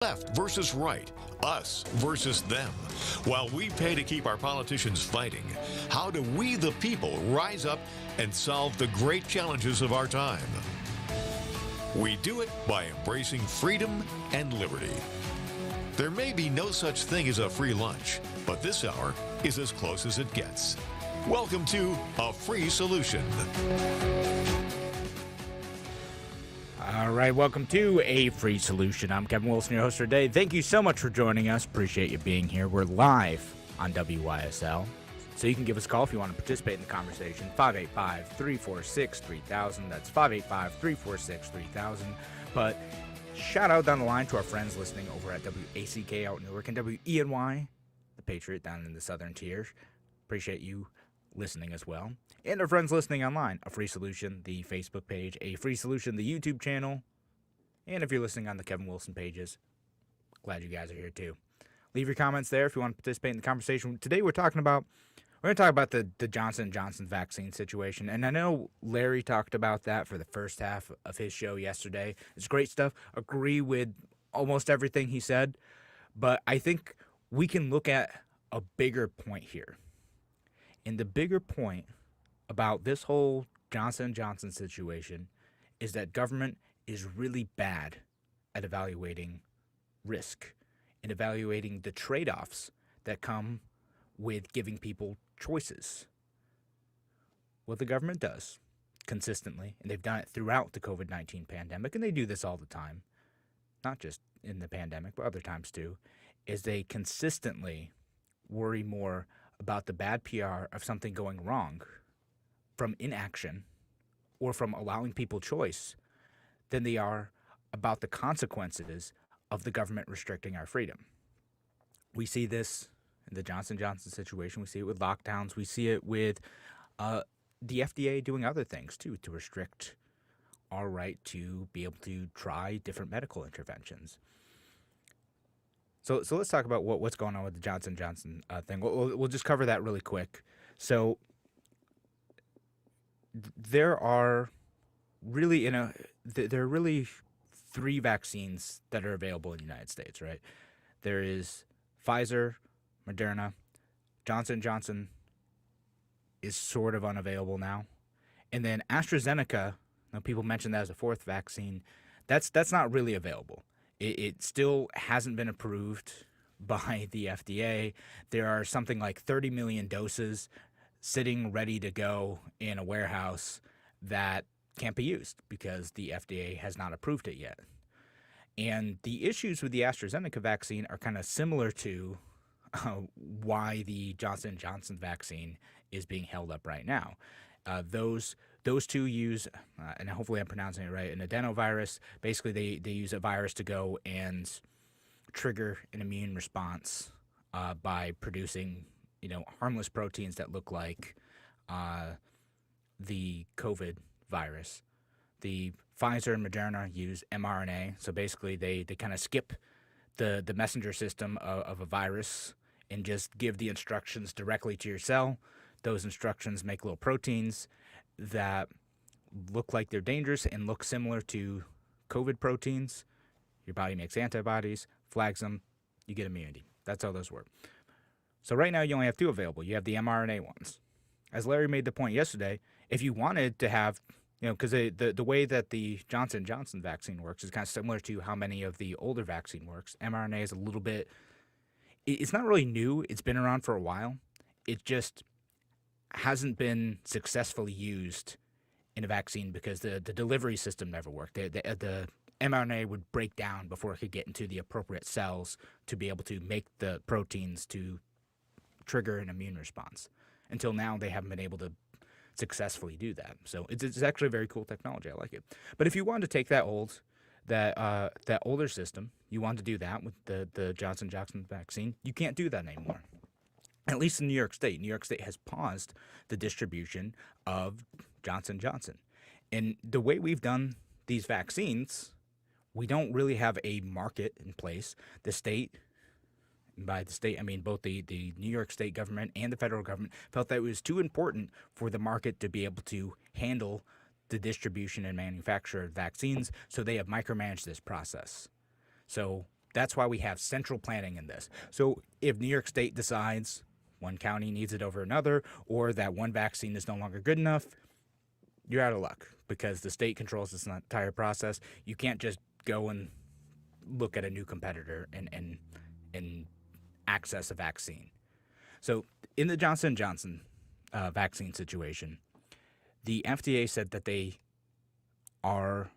Left versus right, us versus them. While we pay to keep our politicians fighting, how do we, the people, rise up and solve the great challenges of our time? We do it by embracing freedom and liberty. There may be no such thing as a free lunch, but this hour is as close as it gets. Welcome to A Free Solution. All right, welcome to A Free Solution. I'm Kevin Wilson, your host for today. Thank you so much for joining us. Appreciate you being here. We're live on WYSL, so you can give us a call if you want to participate in the conversation. 585-346-3000. That's 585-346-3000. But shout out down the line to our friends listening over at WACK out in Newark and WENY, the Patriot down in the southern tier. Appreciate you listening as well. And our friends listening online, A Free Solution, the Facebook page, A Free Solution, the YouTube channel. And if you're listening on the Kevin Wilson pages, glad you guys are here too. Leave your comments there if you want to participate in the conversation. Today we're going to talk about the Johnson & Johnson vaccine situation. And I know Larry talked about that for the first half of his show yesterday. It's great stuff. Agree with almost everything he said. But I think we can look at a bigger point here. And the bigger point about this whole Johnson & Johnson situation is that government is really bad at evaluating risk and evaluating the trade-offs that come with giving people choices. What the government does consistently, and they've done it throughout the COVID-19 pandemic, and they do this all the time, not just in the pandemic, but other times too, is they consistently worry more about the bad PR of something going wrong from inaction or from allowing people choice than they are about the consequences of the government restricting our freedom. We see this in the Johnson & Johnson situation. We see it with lockdowns. We see it with the FDA doing other things, too, to restrict our right to be able to try different medical interventions. So let's talk about what's going on with the Johnson & Johnson thing. We'll just cover that really quick. So there are really there are really three vaccines that are available in the United States, right? There is Pfizer, Moderna, Johnson & Johnson is sort of unavailable now. And then AstraZeneca, people mention that as a fourth vaccine, that's not really available. It still hasn't been approved by the FDA. There are something like 30 million doses sitting ready to go in a warehouse that can't be used because the FDA has not approved it yet. And the issues with the AstraZeneca vaccine are kind of similar to why the Johnson & Johnson vaccine is being held up right now. Those two use, and hopefully I'm pronouncing it right, an adenovirus. Basically, they use a virus to go and trigger an immune response by producing, harmless proteins that look like the COVID virus. The Pfizer and Moderna use mRNA, so basically they kind of skip the messenger system of a virus and just give the instructions directly to your cell. Those instructions make little proteins that look like they're dangerous and look similar to COVID proteins. Your body makes antibodies, flags them, you get immunity. That's how those work. So right now you only have two available. You have the mRNA ones. As Larry made the point yesterday, if you wanted to have, because the way that the Johnson & Johnson vaccine works is kind of similar to how many of the older vaccine works. mRNA is a little bit, it's not really new. It's been around for a while. It just hasn't been successfully used in a vaccine because the delivery system never worked. The mRNA would break down before it could get into the appropriate cells to be able to make the proteins to trigger an immune response. Until now, they haven't been able to successfully do that. So it's actually a very cool technology. I like it. But if you wanted to take that older system, you want to do that with the Johnson & Johnson vaccine, you can't do that anymore. At least in New York State. New York State has paused the distribution of Johnson & Johnson. And the way we've done these vaccines, we don't really have a market in place. The state, and by the state I mean both the New York State government and the federal government, felt that it was too important for the market to be able to handle the distribution and manufacture of vaccines, so they have micromanaged this process. So That's why we have central planning in this. So if New York State decides one county needs it over another, or that one vaccine is no longer good enough, you're out of luck because the state controls this entire process. You can't just go and look at a new competitor and access a vaccine. So in the Johnson & Johnson vaccine situation, the FDA said that they are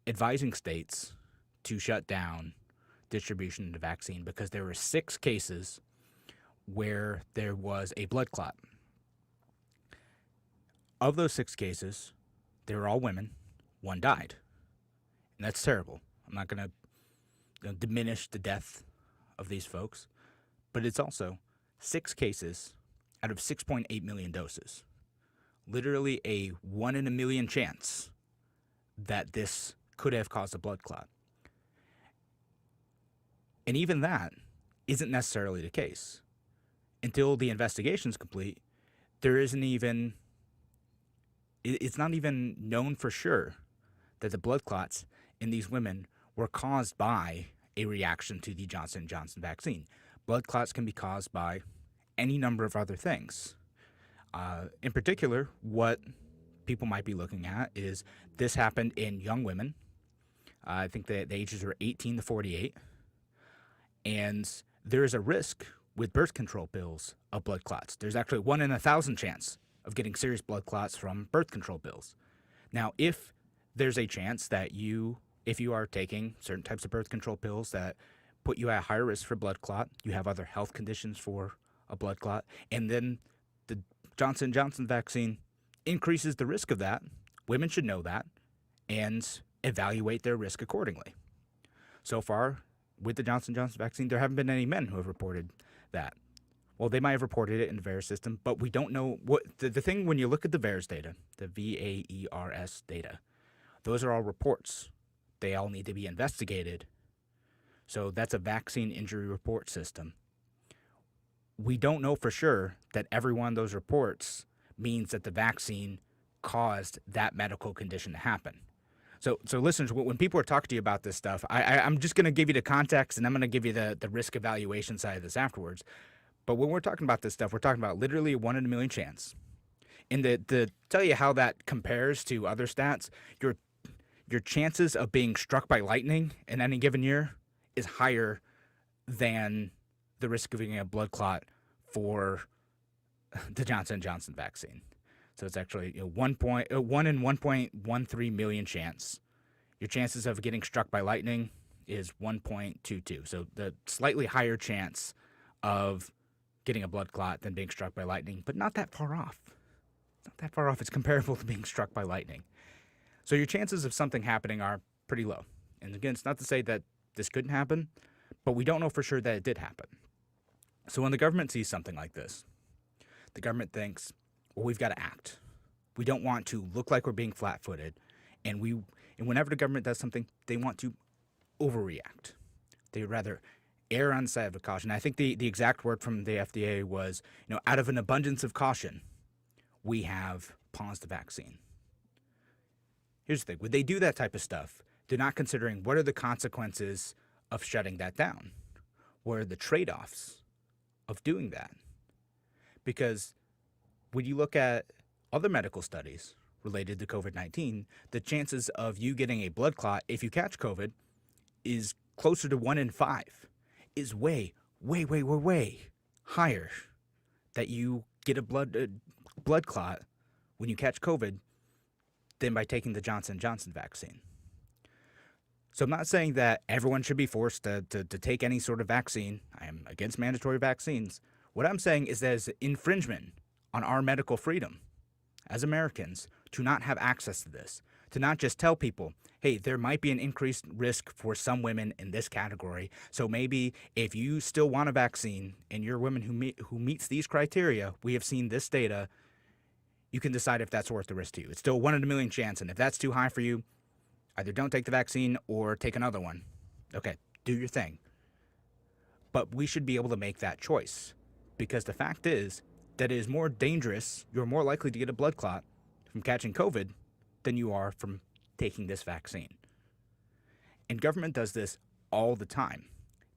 advising states to shut down distribution of the vaccine because there were 6 cases where there was a blood clot. Of those 6 cases, they were all women. 1 died. And that's terrible. I'm not going to diminish the death of these folks, but it's also 6 cases out of 6.8 million doses. Literally a 1 in a million chance that this could have caused a blood clot. And even that isn't necessarily the case. Until the investigation's complete, it's not even known for sure that the blood clots in these women were caused by a reaction to the Johnson & Johnson vaccine. Blood clots can be caused by any number of other things. In particular, what people might be looking at is this happened in young women. I think the ages were 18 to 48. And there is a risk with birth control pills of blood clots. There's actually 1 in 1,000 chance of getting serious blood clots from birth control pills. Now, if there's a chance that if you are taking certain types of birth control pills that put you at higher risk for blood clot, you have other health conditions for a blood clot, and then the Johnson & Johnson vaccine increases the risk of that, women should know that and evaluate their risk accordingly. So far, with the Johnson & Johnson vaccine, there haven't been any men who have reported that. Well, they might have reported it in the VAERS system, but we don't know what the thing when you look at the VAERS data, the VAERS data, those are all reports. They all need to be investigated. So that's a vaccine injury report system. We don't know for sure that every one of those reports means that the vaccine caused that medical condition to happen. So listeners, when people are talking to you about this stuff, I'm just going to give you the context, and I'm going to give you the risk evaluation side of this afterwards. But when we're talking about this stuff, we're talking about literally a 1 in a million chance. And to tell you how that compares to other stats, your chances of being struck by lightning in any given year is higher than the risk of getting a blood clot for the Johnson & Johnson vaccine. So it's actually 1 in 1.13 million chance. Your chances of getting struck by lightning is 1.22. So the slightly higher chance of getting a blood clot than being struck by lightning, but not that far off. Not that far off. It's comparable to being struck by lightning. So your chances of something happening are pretty low. And again, it's not to say that this couldn't happen, but we don't know for sure that it did happen. So when the government sees something like this, the government thinks, well, we've got to act. We don't want to look like we're being flat-footed, and whenever the government does something, they want to overreact. They would rather err on the side of caution. I think the exact word from the FDA was, out of an abundance of caution, we have paused the vaccine. Here's the thing. When they do that type of stuff, they're not considering what are the consequences of shutting that down. What are the trade-offs of doing that? Because when you look at other medical studies related to COVID-19, the chances of you getting a blood clot if you catch COVID is closer to 1 in 5, is way, way, way, way, way higher that you get a blood clot when you catch COVID than by taking the Johnson & Johnson vaccine. So I'm not saying that everyone should be forced to take any sort of vaccine. I am against mandatory vaccines. What I'm saying is there's infringement on our medical freedom as Americans to not have access to this, to not just tell people, hey, there might be an increased risk for some women in this category. So maybe if you still want a vaccine and you're a woman who meets these criteria, we have seen this data, you can decide if that's worth the risk to you. It's still a 1 in a million chance, and if that's too high for you, either don't take the vaccine or take another one. Okay, do your thing. But we should be able to make that choice, because the fact is that it is more dangerous, you're more likely to get a blood clot from catching COVID than you are from taking this vaccine. And government does this all the time.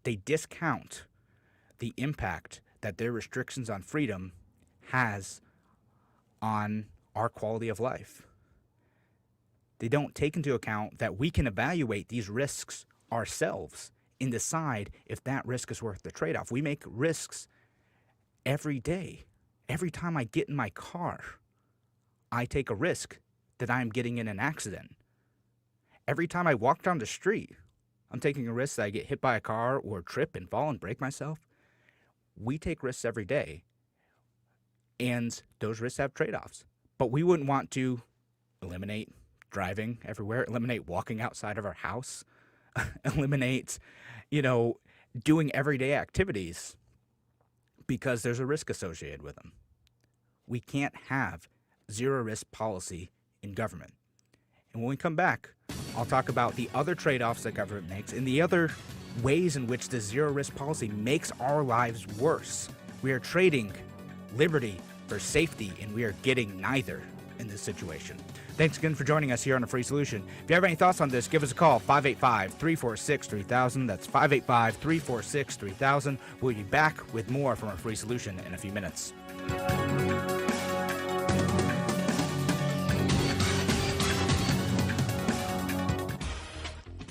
they discount the impact that their restrictions on freedom has on our quality of life. They don't take into account that we can evaluate these risks ourselves and decide if that risk is worth the trade-off. We make risks every day. Every time I get in my car, I take a risk that I'm getting in an accident. Every time I walk down the street, I'm taking a risk that I get hit by a car or trip and fall and break myself. We take risks every day, and those risks have trade-offs. But we wouldn't want to eliminate driving everywhere, eliminate walking outside of our house, eliminate, doing everyday activities because there's a risk associated with them. We can't have zero-risk policy in government. And when we come back, I'll talk about the other trade-offs that government makes and the other ways in which the zero-risk policy makes our lives worse. We are trading liberty for safety, and we are getting neither in this situation. Thanks again for joining us here on A Free Solution. If you have any thoughts on this, give us a call, 585-346-3000. That's 585-346-3000. We'll be back with more from A Free Solution in a few minutes.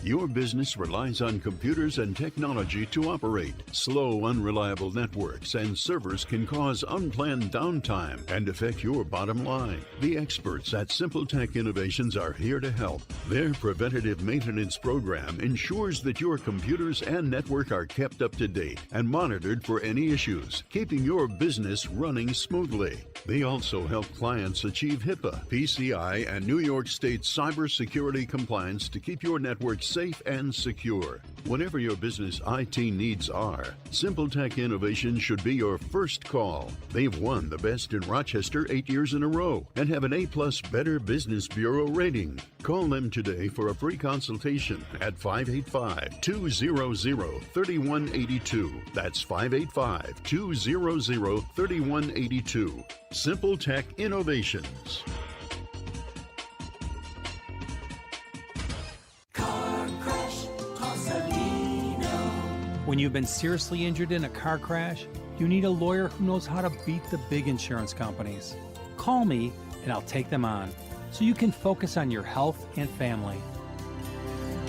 Your business relies on computers and technology to operate. Slow, unreliable networks and servers can cause unplanned downtime and affect your bottom line. The experts at Simple Tech Innovations are here to help. Their preventative maintenance program ensures that your computers and network are kept up to date and monitored for any issues, keeping your business running smoothly. They also help clients achieve HIPAA, PCI, and New York State cybersecurity compliance to keep your network safe and secure. Whatever your business IT needs are, Simple Tech Innovations should be your first call. They've won the Best in Rochester 8 years in a row and have an A+ Better Business Bureau rating. Call them today for a free consultation at 585-200-3182. That's 585-200-3182. Simple Tech Innovations. When you've been seriously injured in a car crash, you need a lawyer who knows how to beat the big insurance companies. Call me and I'll take them on so you can focus on your health and family.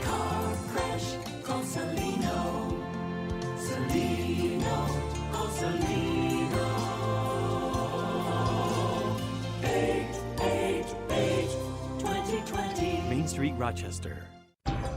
Car crash, call Salino. Salino, call Salino. 888-2020. Main Street, Rochester.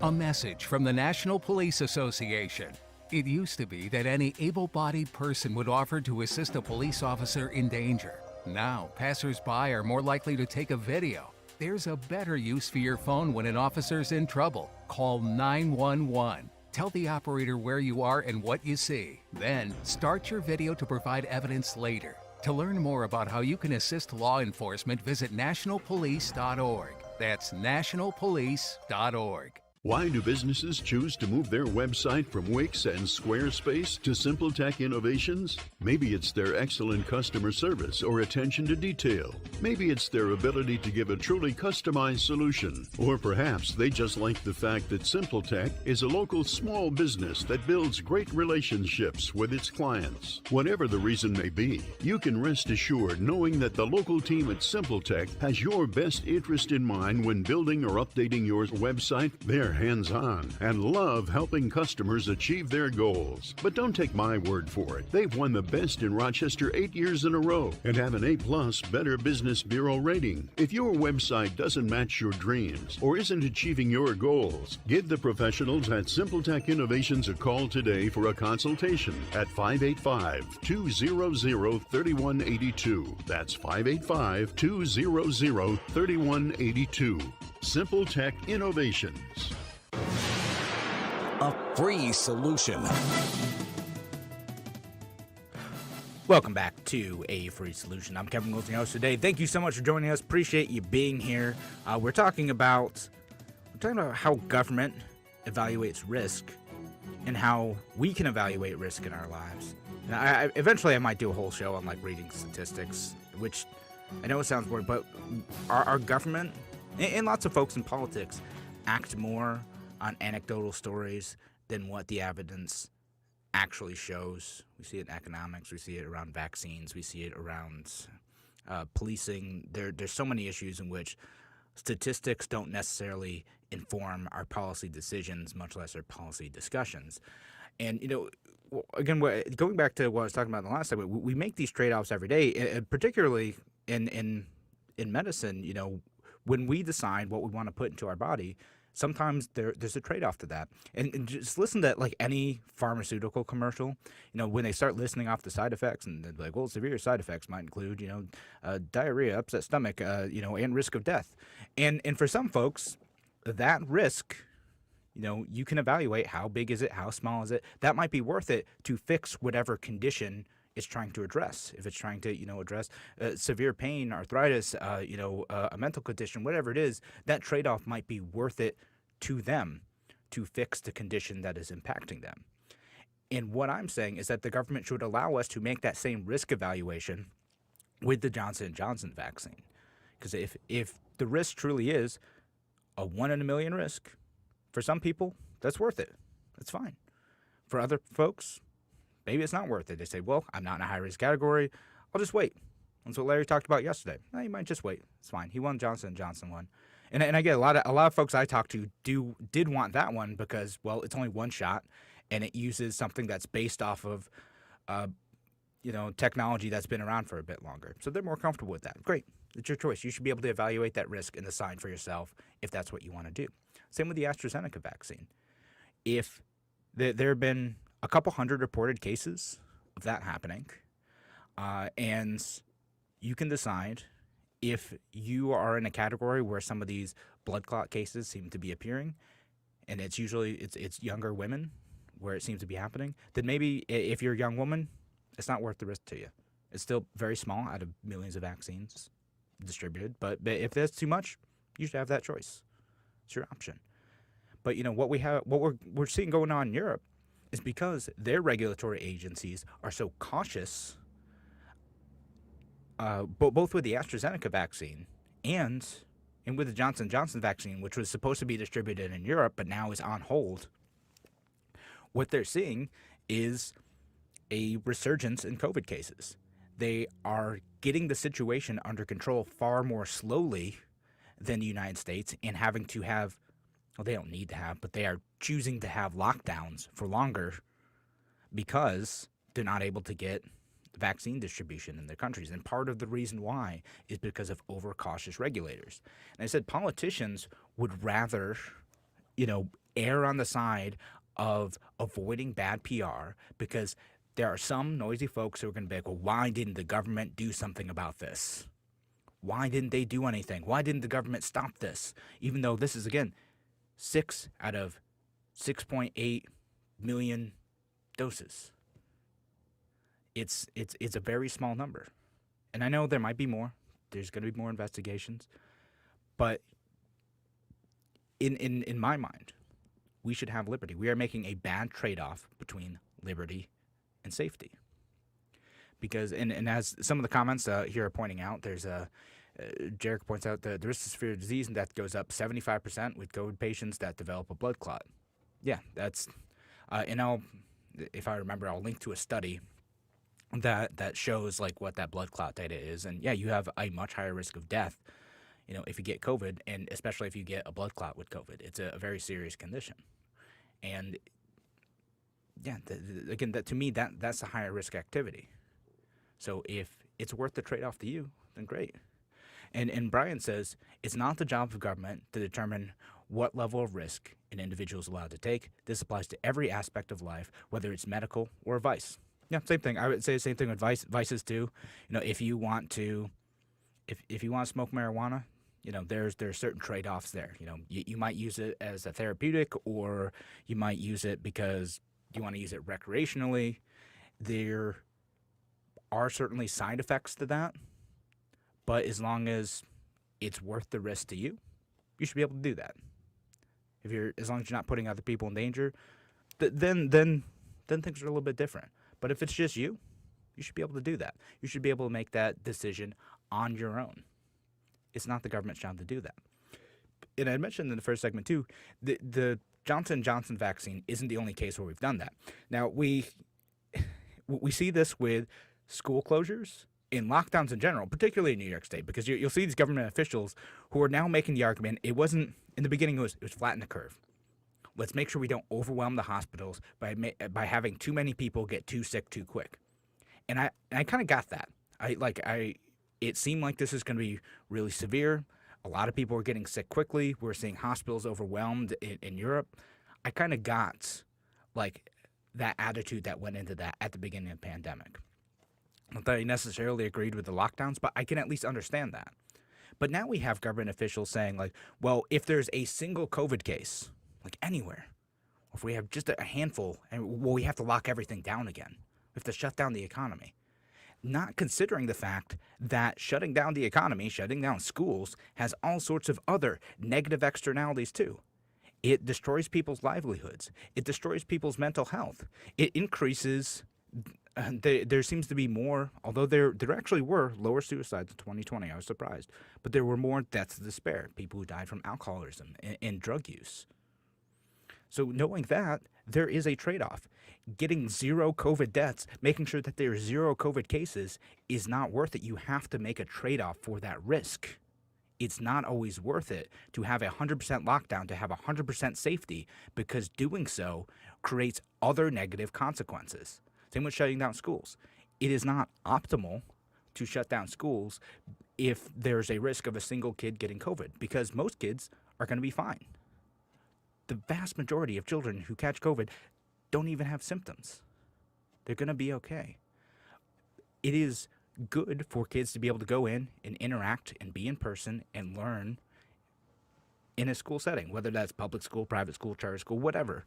A message from the National Police Association. It used to be that any able-bodied person would offer to assist a police officer in danger. Now, passers-by are more likely to take a video. There's a better use for your phone when an officer's in trouble. Call 911. Tell the operator where you are and what you see. Then, start your video to provide evidence later. To learn more about how you can assist law enforcement, visit nationalpolice.org. That's nationalpolice.org. Why do businesses choose to move their website from Wix and Squarespace to Simple Tech Innovations? Maybe it's their excellent customer service or attention to detail. Maybe it's their ability to give a truly customized solution. Or perhaps they just like the fact that Simple Tech is a local small business that builds great relationships with its clients. Whatever the reason may be, you can rest assured knowing that the local team at Simple Tech has your best interest in mind when building or updating your website. They're hands-on and love helping customers achieve their goals. But don't take my word for it. They've won the Best in Rochester 8 years in a row and have an A+ Better Business Bureau rating. If your website doesn't match your dreams or isn't achieving your goals, give the professionals at Simple Tech Innovations a call today for a consultation at 585-200-3182. That's 585-200-3182. Simple Tech Innovations. A Free Solution. Welcome back to A Free Solution. I'm Kevin Wilson, your host today. Thank you so much for joining us. Appreciate you being here. We're talking about how government evaluates risk and how we can evaluate risk in our lives. And eventually I might do a whole show on reading statistics, which I know it sounds boring, but our government and lots of folks in politics act more on anecdotal stories than what the evidence actually shows. We see it in economics. We see it around vaccines. We see it around policing. There's so many issues in which statistics don't necessarily inform our policy decisions, much less our policy discussions. And, again, going back to what I was talking about in the last segment, we make these trade-offs every day, and particularly in medicine. When we decide what we want to put into our body, sometimes there's a trade-off to that. And just listen to like any pharmaceutical commercial, when they start listing off the side effects, and they're like, well, severe side effects might include, diarrhea, upset stomach, and risk of death. And for some folks, that risk, you can evaluate how big is it, how small is it. That might be worth it to fix whatever condition it's trying to address. If it's trying to, address severe pain, arthritis, a mental condition, whatever it is, that trade-off might be worth it to them to fix the condition that is impacting them. And what I'm saying is that the government should allow us to make that same risk evaluation with the Johnson & Johnson vaccine. Because if the risk truly is a 1 in a million risk, for some people, that's worth it. That's fine. For other folks, maybe it's not worth it. They say, well, I'm not in a high-risk category. I'll just wait. That's what Larry talked about yesterday. No, you might just wait. It's fine. He won. Johnson & Johnson won. And I get a lot of folks I talked to did want that one because, well, it's only one shot, and it uses something that's based off of, technology that's been around for a bit longer. So they're more comfortable with that. Great. It's your choice. You should be able to evaluate that risk and decide for yourself if that's what you want to do. Same with the AstraZeneca vaccine. If there have been a couple hundred reported cases of that happening, and you can decide if you are in a category where some of these blood clot cases seem to be appearing, and it's usually it's younger women where it seems to be happening, then maybe if you're a young woman, it's not worth the risk to you. It's still very small out of millions of vaccines distributed, but if that's too much, you should have that choice. It's your option. But what we're seeing going on in Europe is because their regulatory agencies are so cautious, both with the AstraZeneca vaccine and with the Johnson & Johnson vaccine, which was supposed to be distributed in Europe but now is on hold. What they're seeing is a resurgence in COVID cases. They are getting the situation under control far more slowly than the United States, and having to have, well, they don't need to have, but they are choosing to have lockdowns for longer because they're not able to get vaccine distribution in their countries. And part of the reason why is because of overcautious regulators. And I said politicians would rather, err on the side of avoiding bad PR, because there are some noisy folks who are going to be like, well, why didn't the government do something about this? Why didn't they do anything? Why didn't the government stop this? Even though this is, again, 6 out of 6.8 million doses. It's a very small number. And I know there might be more. There's going to be more investigations. But in my mind, we should have liberty. We are making a bad trade-off between liberty and safety. Because, and as some of the comments here are pointing out, there's Jarek points out the risk of severe disease and death goes up 75% with COVID patients that develop a blood clot. Yeah, that's, and if I remember, I'll link to a study that shows like what that blood clot data is. And yeah, you have a much higher risk of death, if you get COVID, and especially if you get a blood clot with COVID. It's a very serious condition. And yeah, again, to me, that's a higher risk activity. So if it's worth the trade-off to you, then great. And Brian says, it's not the job of government to determine what level of risk an individual is allowed to take. This applies to every aspect of life, whether it's medical or vice. Yeah, same thing. I would say the same thing with vices too. If you want to smoke marijuana, there's certain trade-offs there. You might use it as a therapeutic, or you might use it because you want to use it recreationally. There are certainly side effects to that, but as long as it's worth the risk to you, you should be able to do that. As long as you're not putting other people in danger, then things are a little bit different. But if it's just you should be able to do that. You should be able to make that decision on your own. It's not the government's job to do that. And I mentioned in the first segment too, the Johnson & Johnson vaccine isn't the only case where we've done that. Now, we see this with school closures, in lockdowns in general, particularly in New York State, because you'll see these government officials who are now making the argument, it wasn't, in the beginning, it was flatten the curve. Let's make sure we don't overwhelm the hospitals by having too many people get too sick too quick. And I kind of got that. It seemed like this is going to be really severe. A lot of people are getting sick quickly. We're seeing hospitals overwhelmed in Europe. I kind of got like that attitude that went into that at the beginning of the pandemic. Not that I necessarily agreed with the lockdowns, but I can at least understand that. But now we have government officials saying, like, well, if there's a single COVID case, like anywhere, if we have just a handful, we have to lock everything down again. We have to shut down the economy. Not considering the fact that shutting down the economy, shutting down schools, has all sorts of other negative externalities too. It destroys people's livelihoods. It destroys people's mental health. It increases... There seems to be more, although there actually were lower suicides in 2020. I was surprised. But there were more deaths of despair, people who died from alcoholism and drug use. So knowing that, there is a trade-off. Getting zero COVID deaths, making sure that there are zero COVID cases is not worth it. You have to make a trade-off for that risk. It's not always worth it to have a 100% lockdown, to have 100% safety, because doing so creates other negative consequences. Same with shutting down schools. It is not optimal to shut down schools if there's a risk of a single kid getting COVID, because most kids are going to be fine. The vast majority of children who catch COVID don't even have symptoms. They're going to be okay. It is good for kids to be able to go in and interact and be in person and learn in a school setting, whether that's public school, private school, charter school, whatever.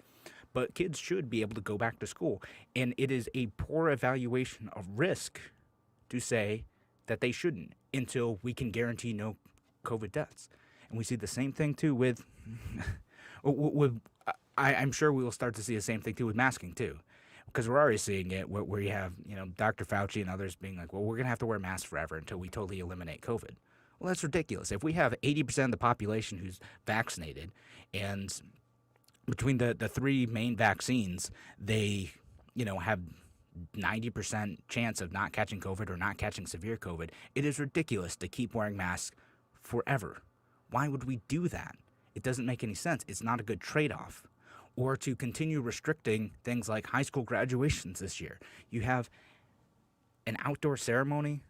But kids should be able to go back to school. And it is a poor evaluation of risk to say that they shouldn't until we can guarantee no COVID deaths. And we see the same thing, too, with I'm sure we will start to see the same thing, too, with masking, too. Because we're already seeing it where you have, Dr. Fauci and others being like, well, we're going to have to wear masks forever until we totally eliminate COVID. Well, that's ridiculous. If we have 80% of the population who's vaccinated, and between the three main vaccines, they, have 90% chance of not catching COVID or not catching severe COVID, it is ridiculous to keep wearing masks forever. Why would we do that? It doesn't make any sense. It's not a good trade-off. Or to continue restricting things like high school graduations this year. You have an outdoor ceremony.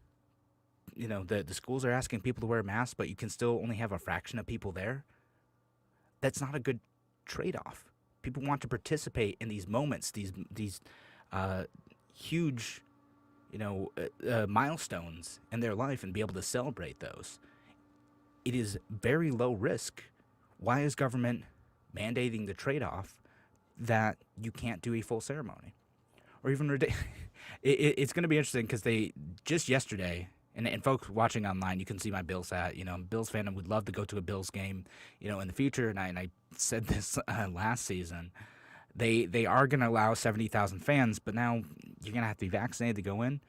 The schools are asking people to wear masks, but you can still only have a fraction of people there. That's not a good trade-off. People want to participate in these moments, these huge, milestones in their life, and be able to celebrate those. It is very low risk. Why is government mandating the trade-off that you can't do a full ceremony? Or even it's going to be interesting because they just yesterday. And folks watching online, you can see my Bills hat. Bills fan, and would love to go to a Bills game, in the future. And I said this last season. They are going to allow 70,000 fans, but now you're going to have to be vaccinated to go in.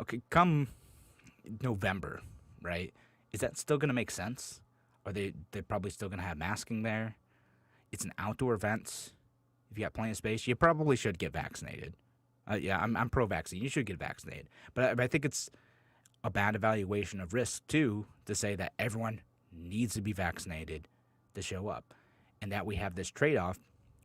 Okay, come November, right? Is that still going to make sense? Are they're probably still going to have masking there? It's an outdoor event. If you got plenty of space, you probably should get vaccinated. I'm pro-vaccine. You should get vaccinated. But I think it's a bad evaluation of risk, too, to say that everyone needs to be vaccinated to show up. And that we have this trade-off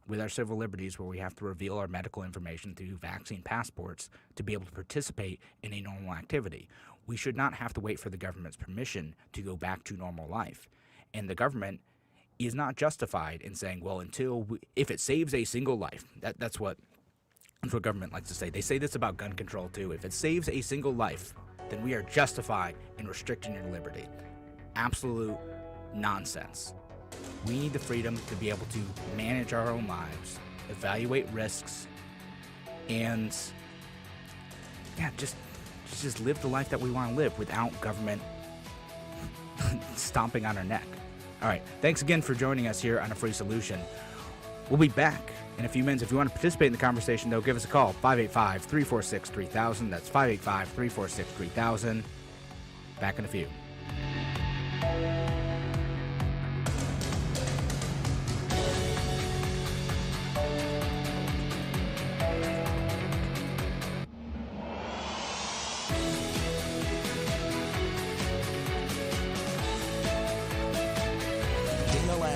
with our civil liberties where we have to reveal our medical information through vaccine passports to be able to participate in a normal activity. We should not have to wait for the government's permission to go back to normal life. And the government is not justified in saying, well, if it saves a single life, that's what government likes to say. They say this about gun control, too. If it saves a single life, then we are justified in restricting your liberty. Absolute nonsense. We need the freedom to be able to manage our own lives, evaluate risks, and just live the life that we want to live without government stomping on our neck. All right, thanks again for joining us here on A Free Solution. We'll be back in a few minutes. If you want to participate in the conversation, though, give us a call, 585-346-3000. That's 585-346-3000. Back in a few.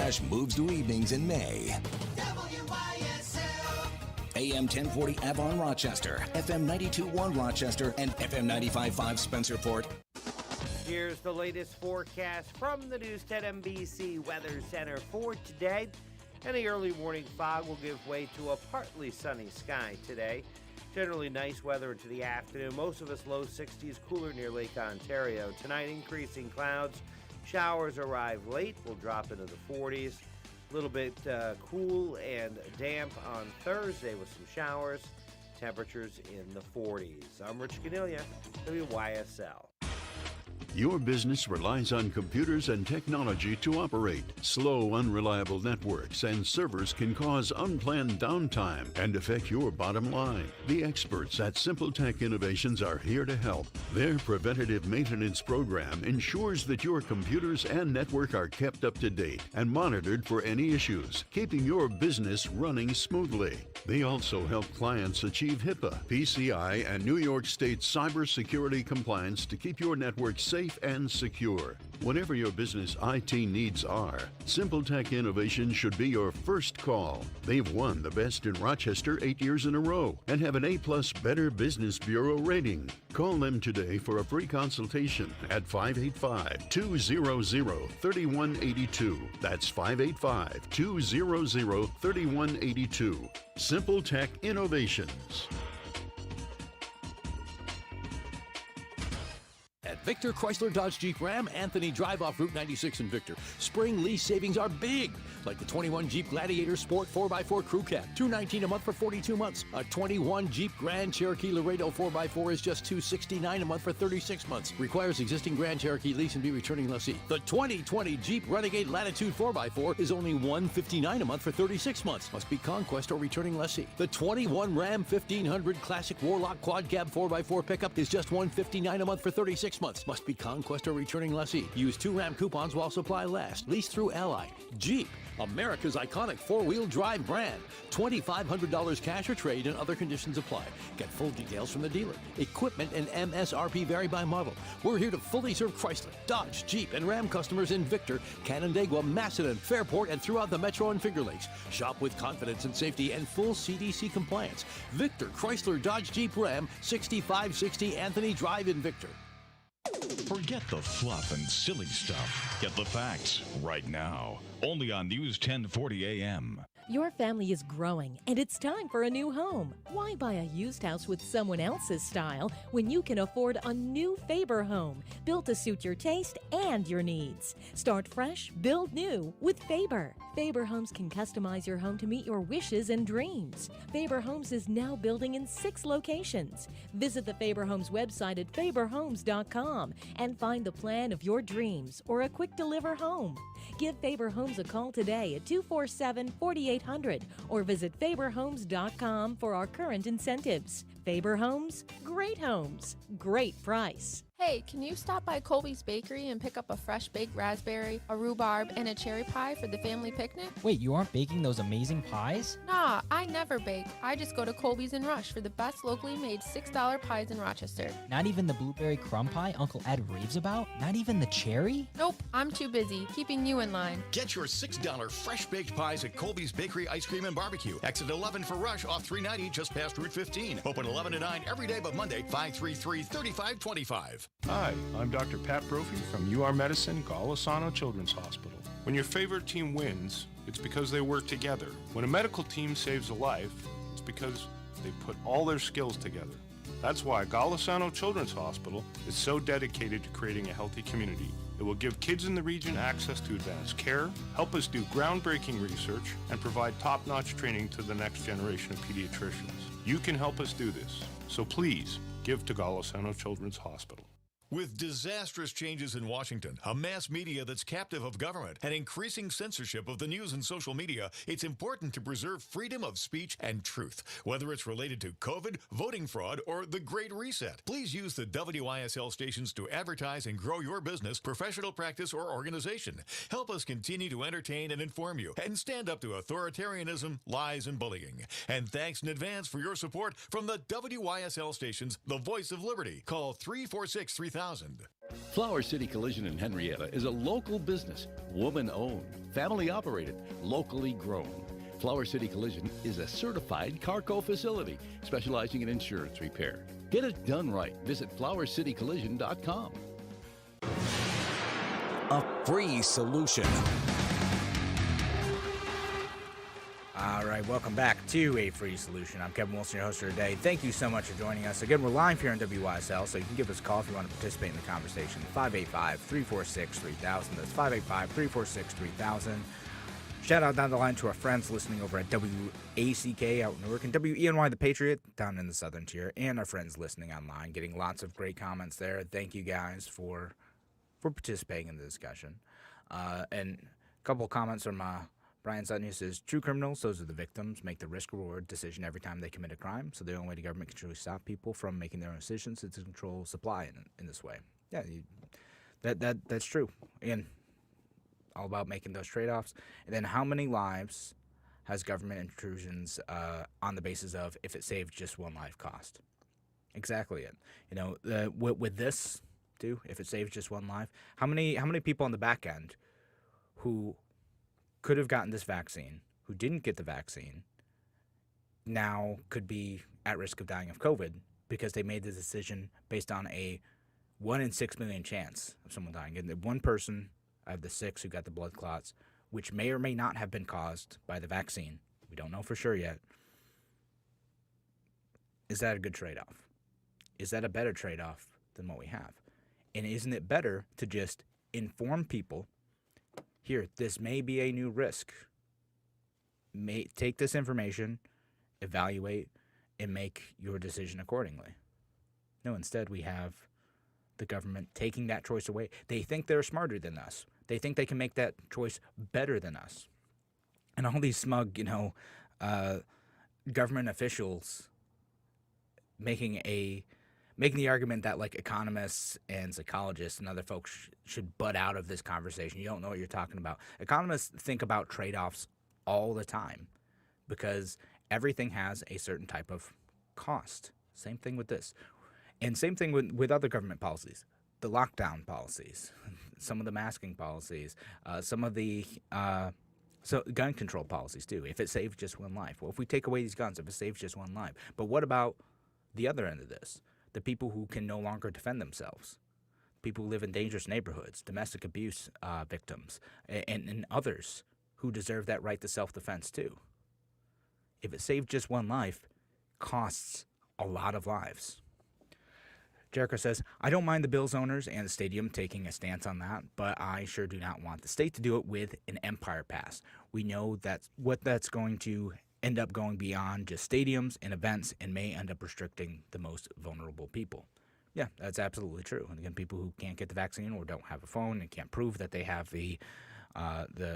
Crash moves to evenings in May. AM 1040 Avon Rochester, FM 92.1 Rochester, and FM 95.5 Spencerport. Here's the latest forecast from the News 10 NBC Weather Center for today. Any early morning fog will give way to a partly sunny sky today. Generally nice weather into the afternoon. Most of us low 60s, cooler near Lake Ontario. Tonight, increasing clouds. Showers arrive late. Will drop into the 40s. A little bit cool and damp on Thursday with some showers. Temperatures in the 40s. I'm Rich Cornelia, WYSL. Your business relies on computers and technology to operate. Slow, unreliable networks and servers can cause unplanned downtime and affect your bottom line. The experts at Simple Tech Innovations are here to help. Their preventative maintenance program ensures that your computers and network are kept up to date and monitored for any issues, keeping your business running smoothly. They also help clients achieve HIPAA, PCI, and New York State cybersecurity compliance to keep your network safe and secure. Whatever your business IT needs are, Simple Tech Innovation should be your first call. They've won the Best in Rochester 8 years in a row and have an A+ Better Business Bureau rating. Call them today for a free consultation at 585-200-3182. That's 585-200-3182. Simple Tech Innovations. At Victor Chrysler Dodge Jeep Ram, Anthony Drive off Route 96 in Victor. Spring lease savings are big, like the 21 Jeep Gladiator Sport 4x4 Crew Cab, $219 a month for 42 months. A 21 Jeep Grand Cherokee Laredo 4x4 is just $269 a month for 36 months. Requires existing Grand Cherokee lease and be returning lessee. The 2020 Jeep Renegade Latitude 4x4 is only $159 a month for 36 months. Must be Conquest or returning lessee. The 21 Ram 1500 Classic Warlock Quad Cab 4x4 pickup is just $159 a month for 36 months. Must be Conquest or returning lessee. Use 2 Ram coupons while supply lasts. Lease through Allied. Jeep, America's iconic four-wheel drive brand. $2,500 cash or trade and other conditions apply. Get full details from the dealer. Equipment and MSRP vary by model. We're here to fully serve Chrysler, Dodge, Jeep, and Ram customers in Victor, Canandaigua, Macedon, Fairport, and throughout the Metro and Finger Lakes. Shop with confidence and safety and full CDC compliance. Victor, Chrysler, Dodge, Jeep, Ram, 6560 Anthony Drive in Victor. Forget the fluff and silly stuff. Get the facts right now. Only on News 1040 AM. Your family is growing, and it's time for a new home. Why buy a used house with someone else's style when you can afford a new Faber home built to suit your taste and your needs? Start fresh, build new with Faber. Faber Homes can customize your home to meet your wishes and dreams. Faber Homes is now building in 6 locations. Visit the Faber Homes website at faberhomes.com and find the plan of your dreams or a quick deliver home. Give Faber Homes a call today at 247-4800 or visit faberhomes.com for our current incentives. Faber Homes, great price. Hey, can you stop by Colby's Bakery and pick up a fresh baked raspberry, a rhubarb, and a cherry pie for the family picnic? Wait, you aren't baking those amazing pies? Nah, I never bake. I just go to Colby's and Rush for the best locally made $6 pies in Rochester. Not even the blueberry crumb pie Uncle Ed raves about? Not even the cherry? Nope, I'm too busy, keeping you in line. Get your $6 fresh baked pies at Colby's Bakery Ice Cream and Barbecue. Exit 11 for Rush off 390 just past Route 15. Open 11 to 9 every day but Monday, 533-3525. Hi, I'm Dr. Pat Brophy from UR Medicine, Golisano Children's Hospital. When your favorite team wins, it's because they work together. When a medical team saves a life, it's because they put all their skills together. That's why Golisano Children's Hospital is so dedicated to creating a healthy community. It will give kids in the region access to advanced care, help us do groundbreaking research, and provide top-notch training to the next generation of pediatricians. You can help us do this, so please give to Golisano Children's Hospital. With disastrous changes in Washington, a mass media that's captive of government, and increasing censorship of the news and social media, it's important to preserve freedom of speech and truth, whether it's related to COVID, voting fraud, or the Great Reset. Please use the WISL stations to advertise and grow your business, professional practice, or organization. Help us continue to entertain and inform you, and stand up to authoritarianism, lies, and bullying. And thanks in advance for your support from the WISL stations, the voice of liberty. Call 346-3000 3000. Flower City Collision in Henrietta is a local business, woman-owned, family-operated, locally grown. Flower City Collision is a certified Carco facility specializing in insurance repair. Get it done right. Visit flowercitycollision.com. A free solution. All right, welcome back to A Free Solution. I'm Kevin Wilson, your host for today. Thank you so much for joining us. Again, we're live here on WYSL, so you can give us a call if you want to participate in the conversation. 585-346-3000. That's 585-346-3000. Shout out down the line to our friends listening over at WACK out in Newark and WENY The Patriot down in the southern tier, and our friends listening online, getting lots of great comments there. Thank you guys for participating in the discussion. And a couple of comments from Brian Sutton, who says, true criminals, those are the victims, make the risk-reward decision every time they commit a crime. So the only way the government can truly stop people from making their own decisions is to control supply in this way. Yeah, that's true. And all about making those trade-offs. And then how many lives has government intrusions on the basis of if it saved just one life cost? Exactly it. You know, with this, too, if it saves just one life, how many people on the back end who could have gotten this vaccine, who didn't get the vaccine, now could be at risk of dying of COVID because they made the decision based on a 1 in 6 million chance of someone dying. And one person out of the 6 who got the blood clots, which may or may not have been caused by the vaccine. We don't know for sure yet. Is that a good trade-off? Is that a better trade-off than what we have? And isn't it better to just inform people, here, this may be a new risk. Take this information, evaluate, and make your decision accordingly. No, instead we have the government taking that choice away. They think they're smarter than us. They think they can make that choice better than us. And all these smug, government officials making the argument that like economists and psychologists and other folks should butt out of this conversation. You don't know what you're talking about. Economists think about trade-offs all the time because everything has a certain type of cost. Same thing with this. And same thing with other government policies. The lockdown policies, some of the masking policies, some of the gun control policies too. If it saves just one life. Well, if we take away these guns, if it saves just one life. But what about the other end of this? The people who can no longer defend themselves, people who live in dangerous neighborhoods, domestic abuse victims, and others who deserve that right to self-defense too. If it saved just one life, costs a lot of lives. Jericho says, I don't mind the Bills owners and the stadium taking a stance on that, but I sure do not want the state to do it with an Empire Pass. We know that's what that's going to end up going beyond just stadiums and events and may end up restricting the most vulnerable people. Yeah, that's absolutely true. And again, people who can't get the vaccine or don't have a phone and can't prove that they have the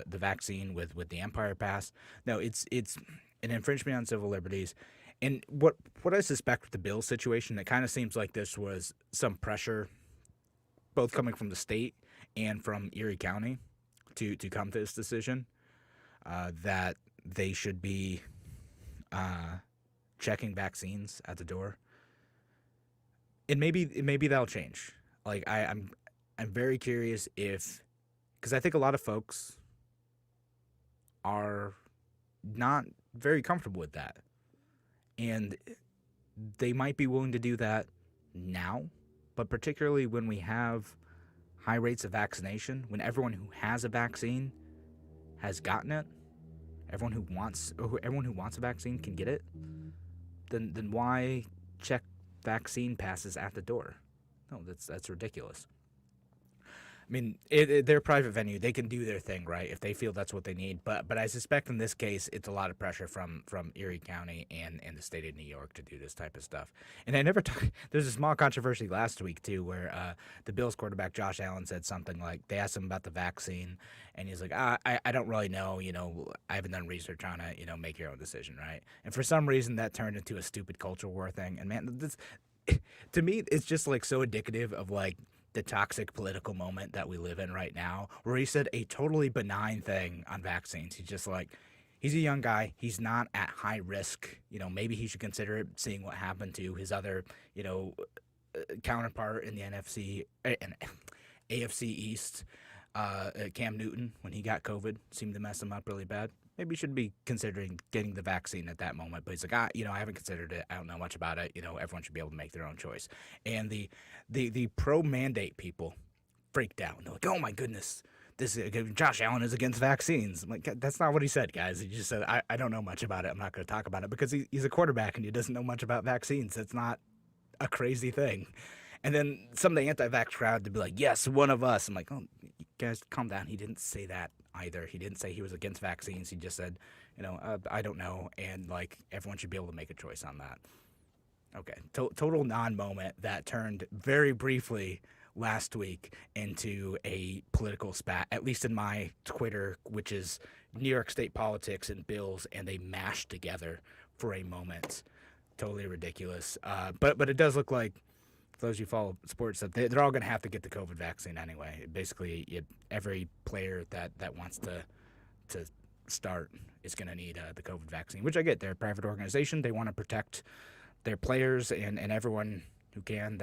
vaccine with the Empire Pass. No, it's an infringement on civil liberties. And what I suspect with the Bills situation, it kind of seems like this was some pressure, both coming from the state and from Erie County, to come to this decision, that they should be checking vaccines at the door. And maybe that'll change. Like I'm very curious because I think a lot of folks are not very comfortable with that. And they might be willing to do that now, but particularly when we have high rates of vaccination, when everyone who has a vaccine has gotten it, everyone who wants a vaccine can get it, then why check vaccine passes at the door? No, that's ridiculous. I mean, they're a private venue. They can do their thing, right, if they feel that's what they need. But I suspect in this case, it's a lot of pressure from Erie County and the state of New York to do this type of stuff. And I never talked – there's a small controversy last week, too, where the Bills quarterback Josh Allen said something like – they asked him about the vaccine, and he's like, I don't really know. I haven't done research on it. Make your own decision, right? And for some reason, that turned into a stupid culture war thing. And, man, this, to me, it's just, like, so indicative of, like – the toxic political moment that we live in right now, where he said a totally benign thing on vaccines. He's just like, he's a young guy. He's not at high risk. Maybe he should consider it, seeing what happened to his other, counterpart in the NFC and AFC East, Cam Newton, when he got COVID, seemed to mess him up really bad. Maybe he should be considering getting the vaccine at that moment. But he's like, I haven't considered it. I don't know much about it. Everyone should be able to make their own choice. And the pro-mandate people freaked out. They're like, oh, my goodness, Josh Allen is against vaccines. I'm like, that's not what he said, guys. He just said, I don't know much about it. I'm not going to talk about it because he's a quarterback and he doesn't know much about vaccines. That's not a crazy thing. And then some of the anti-vax crowd to be like, yes, one of us. I'm like, oh, you guys, calm down. He didn't say that either. He didn't say he was against vaccines. He just said, I don't know. And, everyone should be able to make a choice on that. Okay, total non-moment that turned very briefly last week into a political spat, at least in my Twitter, which is New York State politics and bills, and they mashed together for a moment. Totally ridiculous. But it does look like, for those who follow sports, that they're all going to have to get the COVID vaccine anyway. Basically, every player that wants to start is going to need the COVID vaccine, which I get. They're a private organization. They want to protect their players and everyone who can.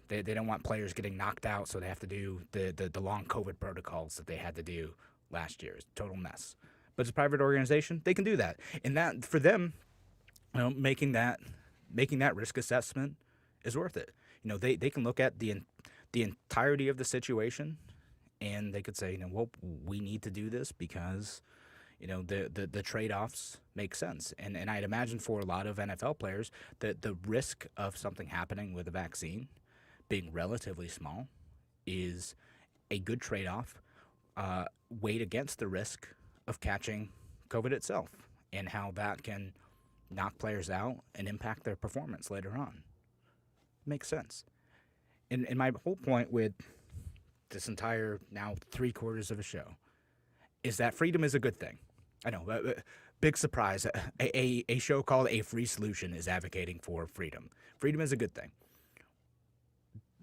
They don't want players getting knocked out, so they have to do the long COVID protocols that they had to do last year. It's a total mess. But it's a private organization. They can do that. And that, for them, making that risk assessment is worth it. They can look at the entirety of the situation, and they could say, well, we need to do this because, the trade-offs make sense. And I'd imagine for a lot of NFL players that the risk of something happening with a vaccine being relatively small is a good trade-off weighed against the risk of catching COVID itself and how that can knock players out and impact their performance later on. Makes sense. And my whole point with this entire now 3/4 of a show is that freedom is a good thing. I know, big surprise. A show called A Free Solution is advocating for freedom. Freedom is a good thing.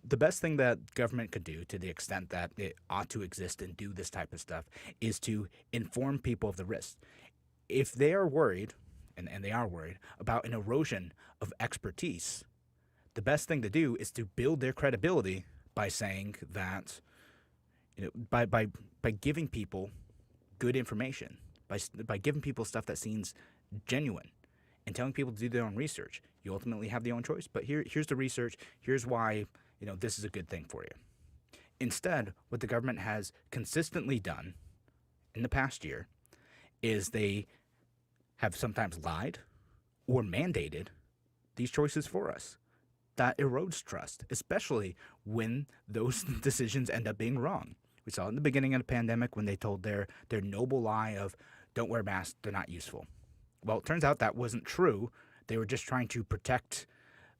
The best thing that government could do, to the extent that it ought to exist and do this type of stuff, is to inform people of the risks. If they are worried, and they are worried, about an erosion of expertise, the best thing to do is to build their credibility by saying that, by giving people good information, by giving people stuff that seems genuine and telling people to do their own research. You ultimately have their own choice, but here's the research. Here's why, this is a good thing for you. Instead, what the government has consistently done in the past year is they have sometimes lied or mandated these choices for us. That erodes trust, especially when those decisions end up being wrong. We saw it in the beginning of the pandemic when they told their noble lie of don't wear masks, they're not useful. Well, it turns out that wasn't true. They were just trying to protect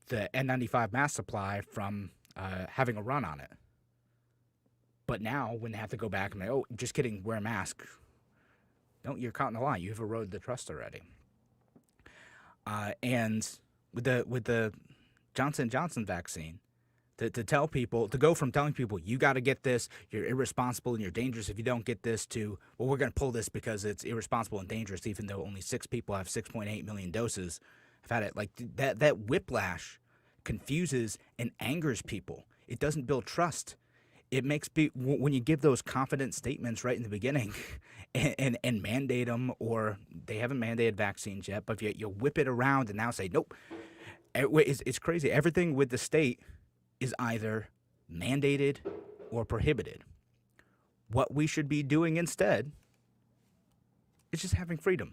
the N95 mask supply from having a run on it. But now, when they have to go back and say, oh, just kidding, wear a mask, no, you're caught in the lie. You've eroded the trust already. And with the Johnson & Johnson vaccine, to tell people, to go from telling people, you got to get this, you're irresponsible and you're dangerous if you don't get this, to, well, we're going to pull this because it's irresponsible and dangerous, even though only 6 people have 6.8 million doses have had it. Like, that whiplash confuses and angers people. It doesn't build trust. It makes when you give those confident statements right in the beginning and mandate them, or they haven't mandated vaccines yet, but you whip it around and now say, nope. It's crazy. Everything with the state is either mandated or prohibited. What we should be doing instead is just having freedom,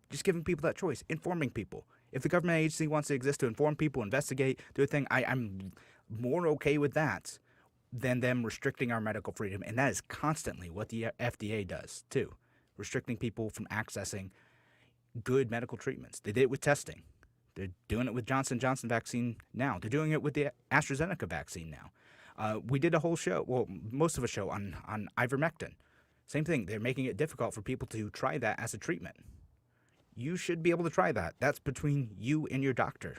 just giving people that choice, informing people. If the government agency wants to exist to inform people, investigate, do a thing, I'm more okay with that than them restricting our medical freedom. And that is constantly what the FDA does, too, restricting people from accessing good medical treatments. They did it with testing. They're doing it with Johnson & Johnson vaccine now. They're doing it with the AstraZeneca vaccine now. We did a whole show, well, most of a show on ivermectin. Same thing. They're making it difficult for people to try that as a treatment. You should be able to try that. That's between you and your doctor.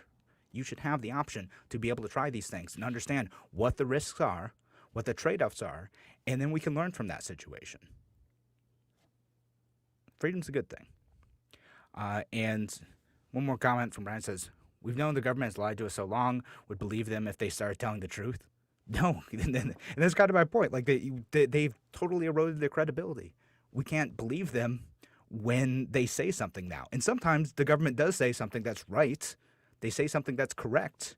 You should have the option to be able to try these things and understand what the risks are, what the trade-offs are, and then we can learn from that situation. Freedom's a good thing. And one more comment from Brian says, We've known the government has lied to us so long, would believe them if they started telling the truth? No. And that's kind of my point. Like, they've totally eroded their credibility. We can't believe them when they say something now. And sometimes the government does say something that's right. They say something that's correct.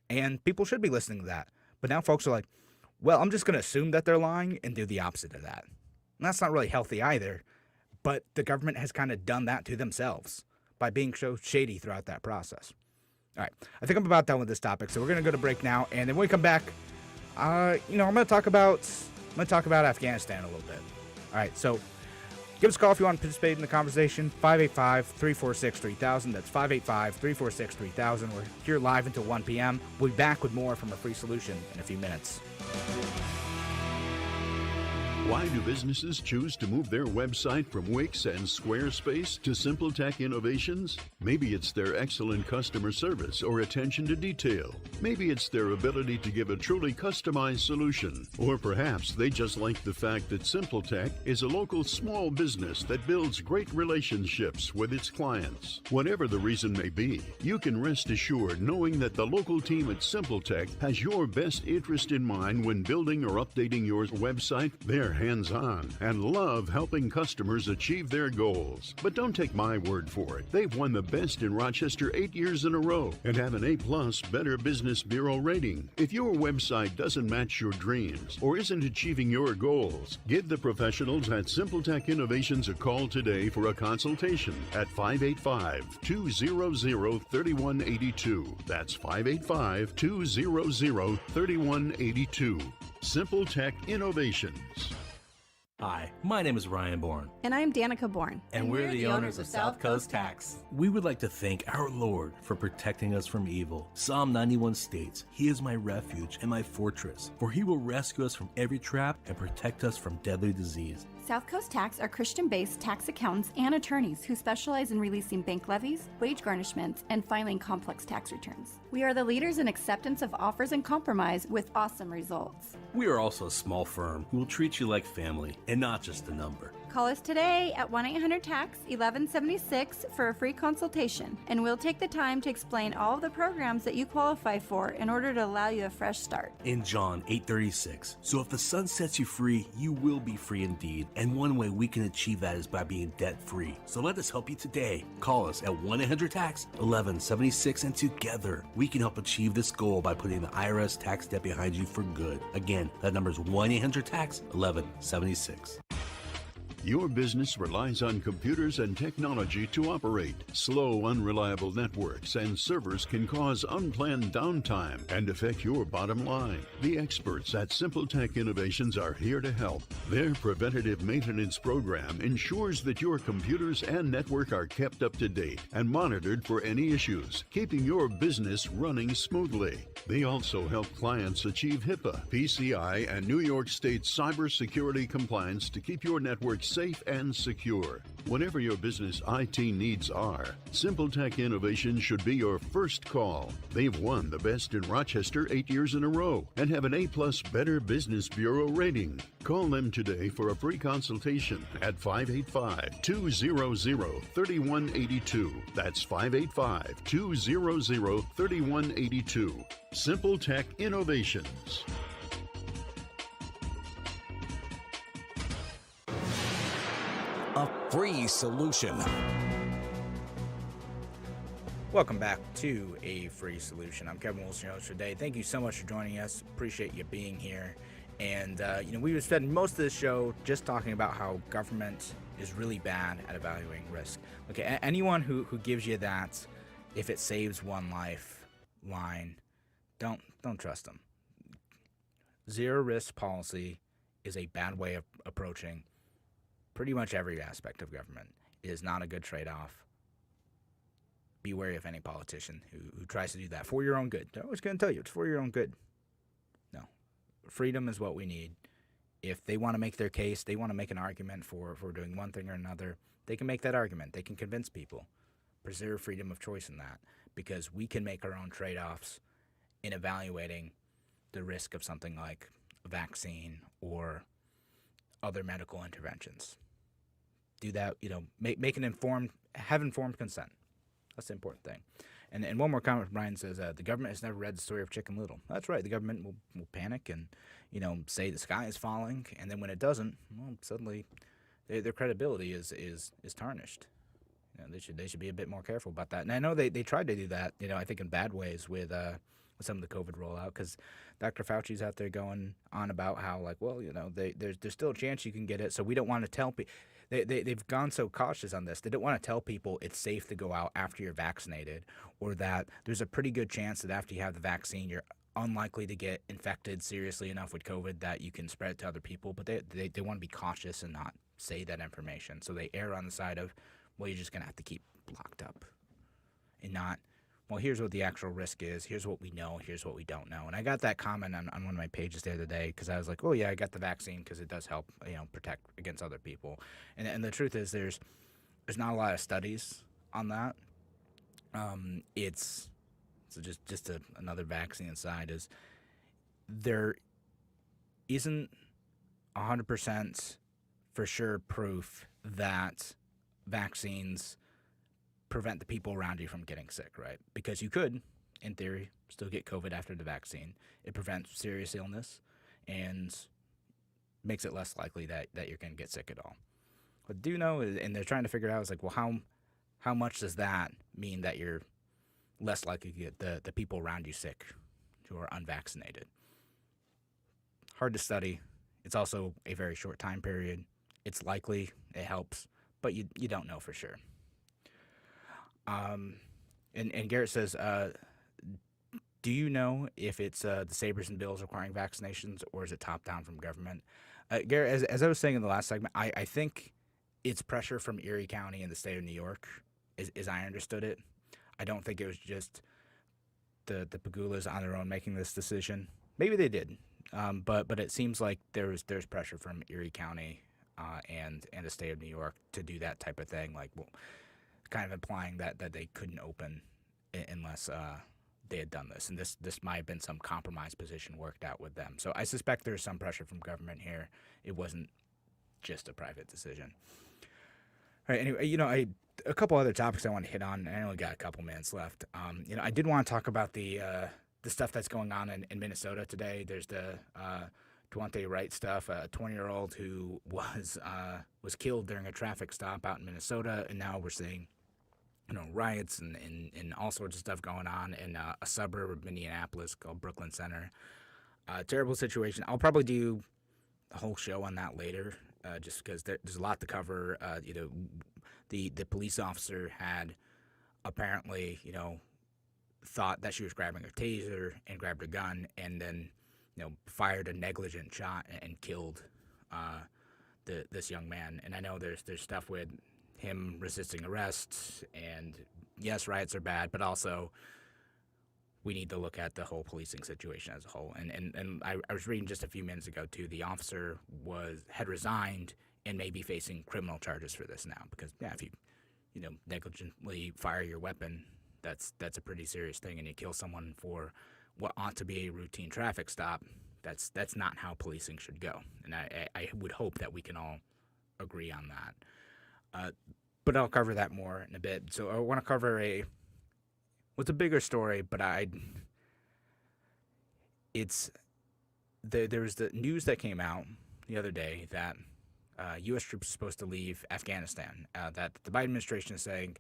And people should be listening to that. But now folks are like, well, I'm just going to assume that they're lying and do the opposite of that. And that's not really healthy either. But the government has kind of done that to themselves by being so shady throughout that process. All right, I think I'm about done with this topic, so we're going to go to break now. And then when we come back, I'm going to talk about Afghanistan a little bit. All right, so give us a call if you want to participate in the conversation. 585-346-3000. That's 585-346-3000. We're here live until 1 p.m. We'll be back with more from A Free Solution in a few minutes. Why do businesses choose to move their website from Wix and Squarespace to SimpleTech Innovations? Maybe it's their excellent customer service or attention to detail. Maybe it's their ability to give a truly customized solution. Or perhaps they just like the fact that SimpleTech is a local small business that builds great relationships with its clients. Whatever the reason may be, you can rest assured knowing that the local team at SimpleTech has your best interest in mind when building or updating your website. They're hands-on and love helping customers achieve their goals. But don't take my word for it. They've won the best in Rochester 8 years in a row and have an A+ Better Business Bureau rating. If your website doesn't match your dreams or isn't achieving your goals, give the professionals at SimpleTech Innovations a call today for a consultation at 585-200-3182. That's 585-200-3182. SimpleTech Innovations. Hi, my name is Ryan Bourne. And I'm Danica Bourne. And we're the owners of South Coast Tax. We would like to thank our Lord for protecting us from evil. Psalm 91 states, "He is my refuge and my fortress, for he will rescue us from every trap and protect us from deadly disease." South Coast Tax are Christian-based tax accountants and attorneys who specialize in releasing bank levies, wage garnishments, and filing complex tax returns. We are the leaders in acceptance of offers and compromise with awesome results. We are also a small firm who will treat you like family and not just a number. Call us today at 1-800-TAX-1176 for a free consultation, and we'll take the time to explain all of the programs that you qualify for in order to allow you a fresh start. In John 8:36, so if the Son sets you free, you will be free indeed. And one way we can achieve that is by being debt-free. So let us help you today. Call us at 1-800-TAX-1176, and together we can help achieve this goal by putting the IRS tax debt behind you for good. Again, that number is 1-800-TAX-1176. Your business relies on computers and technology to operate. Slow, unreliable networks and servers can cause unplanned downtime and affect your bottom line. The experts at SimpleTech Innovations are here to help. Their preventative maintenance program ensures that your computers and network are kept up to date and monitored for any issues, keeping your business running smoothly. They also help clients achieve HIPAA, PCI, and New York State cybersecurity compliance to keep your network safe and secure. Whatever your business IT needs are, SimpleTech Innovations should be your first call. They've won the best in Rochester 8 years in a row and have an A+ Better Business Bureau rating. Call them today for a free consultation at 585-200-3182. That's 585-200-3182. SimpleTech Innovations. A free solution. Welcome back to A Free Solution. I'm Kevin Wilson, your host today. Thank you so much for joining us. Appreciate you being here. And, we would spend most of this show just talking about how government is really bad at evaluating risk. Okay, anyone who gives you that, if it saves one life line, don't trust them. Zero risk policy is a bad way of approaching pretty much every aspect of government. It is not a good trade-off. Be wary of any politician who tries to do that for your own good. They're always going to tell you it's for your own good. No. Freedom is what we need. If they want to make their case, they want to make an argument for doing one thing or another, they can make that argument. They can convince people. Preserve freedom of choice in that, because we can make our own trade-offs in evaluating the risk of something like a vaccine or other medical interventions. Do that, have informed consent. That's the important thing. And one more comment from Brian says, the government has never read the story of Chicken Little. That's right. The government will panic and, say the sky is falling. And then when it doesn't, well, suddenly their credibility is tarnished. They should be a bit more careful about that. And I know they tried to do that, I think in bad ways with some of the COVID rollout, because Dr. Fauci's out there going on about how, like, well, there's still a chance you can get it, so we don't want to tell people. They've gone so cautious on this. They don't want to tell people it's safe to go out after you're vaccinated, or that there's a pretty good chance that after you have the vaccine, you're unlikely to get infected seriously enough with COVID that you can spread it to other people. But they want to be cautious and not say that information. So they err on the side of, well, you're just going to have to keep locked up, and not, well, here's what the actual risk is, here's what we know, here's what we don't know. And I got that comment on one of my pages the other day, because I was like, oh, yeah, I got the vaccine because it does help, protect against other people. And the truth is there's not a lot of studies on that. It's so just another vaccine aside, is there isn't 100% for sure proof that vaccines prevent the people around you from getting sick, right? Because you could, in theory, still get COVID after the vaccine. It prevents serious illness and makes it less likely that you're going to get sick at all. What do know, and they're trying to figure out, is like, well, how much does that mean that you're less likely to get the people around you sick who are unvaccinated? Hard to study. It's also a very short time period. It's likely, it helps, but you don't know for sure. And Garrett says, do you know if it's the Sabres and Bills requiring vaccinations, or is it top down from government? Garrett, as I was saying in the last segment, I think it's pressure from Erie County and the state of New York, as I understood it. I don't think it was just the Pagulas on their own making this decision. Maybe they did, but it seems like there's pressure from Erie County and the state of New York to do that type of thing, like, well, kind of implying that they couldn't open unless they had done this. And this might have been some compromise position worked out with them. So I suspect there's some pressure from government here. It wasn't just a private decision. All right, anyway, a couple other topics I want to hit on, and I only got a couple minutes left. I did want to talk about the stuff that's going on in Minnesota today. There's the Duante Wright stuff, a 20-year-old who was killed during a traffic stop out in Minnesota, and now we're seeing riots and all sorts of stuff going on in a suburb of Minneapolis called Brooklyn Center. Terrible situation. I'll probably do a whole show on that later, just because there's a lot to cover. The police officer had apparently, thought that she was grabbing her taser and grabbed her gun, and then, fired a negligent shot and killed this young man. And I know there's stuff with him resisting arrest, and yes, riots are bad, but also we need to look at the whole policing situation as a whole. And I was reading just a few minutes ago too, the officer had resigned and may be facing criminal charges for this now, because if you negligently fire your weapon, that's a pretty serious thing, and you kill someone for what ought to be a routine traffic stop. That's not how policing should go, and I would hope that we can all agree on that. But I'll cover that more in a bit. So I want to cover what's a bigger story, but there was the news that came out the other day that U.S. troops are supposed to leave Afghanistan. That the Biden administration is saying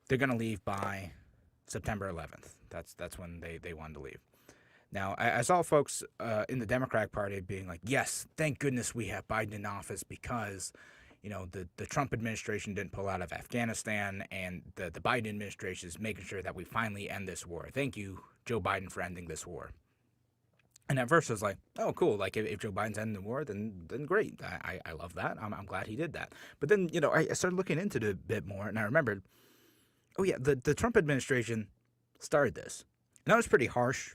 they're going to leave by September 11th. That's when they wanted to leave. Now, I saw folks in the Democratic Party being like, yes, thank goodness we have Biden in office, because the Trump administration didn't pull out of Afghanistan, and the Biden administration is making sure that we finally end this war. Thank you, Joe Biden, for ending this war. And at first I was like, oh, cool. Like, if Joe Biden's ending the war, then great. I love that. I'm glad he did that. But then, I started looking into it a bit more, and I remembered, oh, yeah, the Trump administration started this. And that was pretty harsh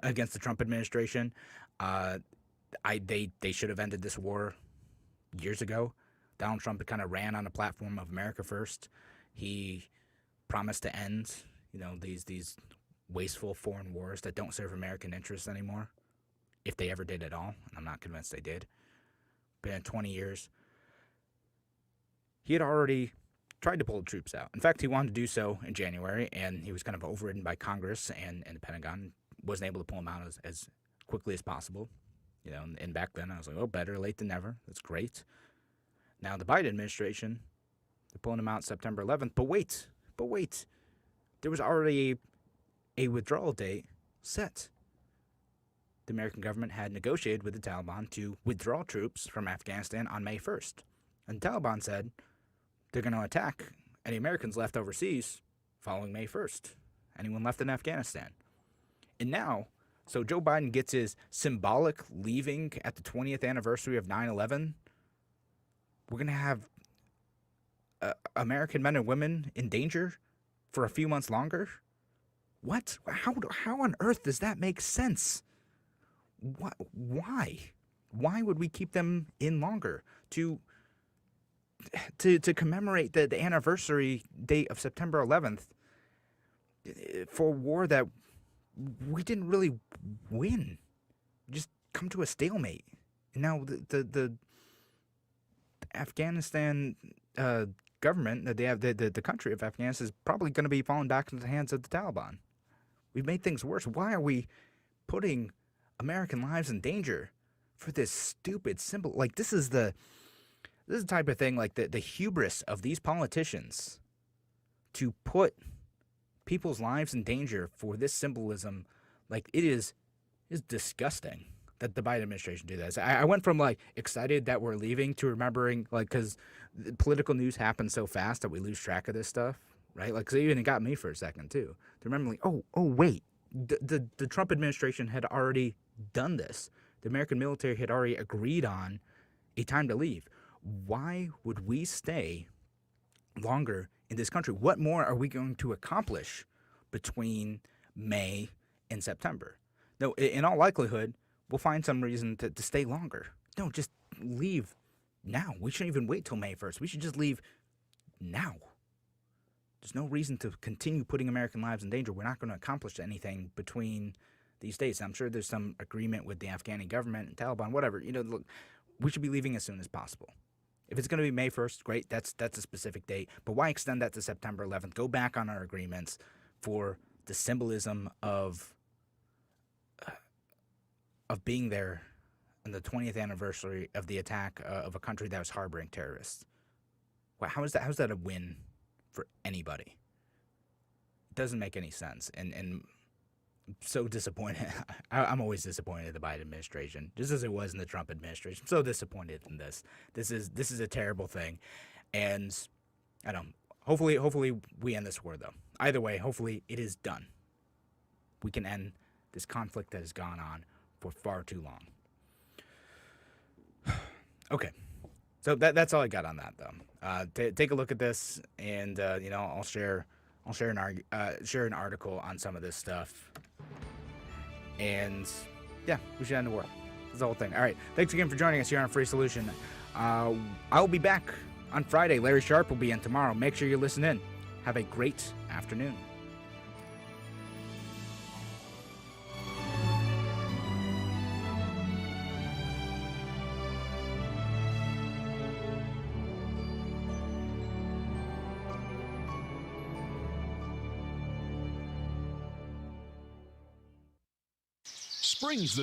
against the Trump administration. They should have ended this war years ago. Donald Trump kind of ran on a platform of America First. He promised to end, these wasteful foreign wars that don't serve American interests anymore, if they ever did at all. And I'm not convinced they did. Been 20 years. He had already tried to pull the troops out. In fact, he wanted to do so in January, and he was kind of overridden by Congress and the Pentagon. Wasn't able to pull them out as quickly as possible. You know, and back then I was like, oh, better late than never. That's great. Now the Biden administration, they're pulling them out September 11th. But wait. There was already a withdrawal date set. The American government had negotiated with the Taliban to withdraw troops from Afghanistan on May 1st. And the Taliban said they're going to attack any Americans left overseas following May 1st. Anyone left in Afghanistan. And now, so Joe Biden gets his symbolic leaving at the 20th anniversary of 9/11. We're going to have American men and women in danger for a few months longer? What? How on earth does that make sense? Why? Why would we keep them in longer? To commemorate the anniversary date of September 11th for a war that we didn't really win. We just come to a stalemate. And now the Afghanistan government, they have the country of Afghanistan is probably going to be falling back into the hands of the Taliban. We've made things worse. Why are we putting American lives in danger for this stupid symbol? Like, this is the type of thing, like the hubris of these politicians to put people's lives in danger for this symbolism. Like, it is disgusting that the Biden administration do this. I went from, like, excited that we're leaving to remembering, like, because political news happens so fast that we lose track of this stuff, right? Like, 'cause it even got me for a second, too. To remember, like, oh, wait, the Trump administration had already done this. The American military had already agreed on a time to leave. Why would we stay longer in this country? What more are we going to accomplish between May and September? No, in all likelihood, we'll find some reason to stay longer. No, just leave now. We shouldn't even wait till May 1st. We should just leave now. There's no reason to continue putting American lives in danger. We're not going to accomplish anything between these dates. I'm sure there's some agreement with the Afghani government and Taliban, whatever. You know, look, we should be leaving as soon as possible. If it's going to be May 1st, great. That's a specific date. But why extend that to September 11th? Go back on our agreements for the symbolism of being there on the 20th anniversary of the attack of a country that was harboring terrorists. Well, how's that a win for anybody? It doesn't make any sense. And I'm so disappointed. I'm always disappointed in the Biden administration, just as it was in the Trump administration. I'm so disappointed in this. This is a terrible thing. And I don't know. Hopefully we end this war, though. Either way, hopefully it is done. We can end this conflict that has gone on for far too long. Okay, so that's all I got on that, though. Take a look at this, and I'll share an article on some of this stuff. And yeah, we should end the war. That's the whole thing. All right, thanks again for joining us here on Free Solution. I'll be back on Friday. Larry Sharp will be in tomorrow. Make sure you listen in. Have a great afternoon. Spring's the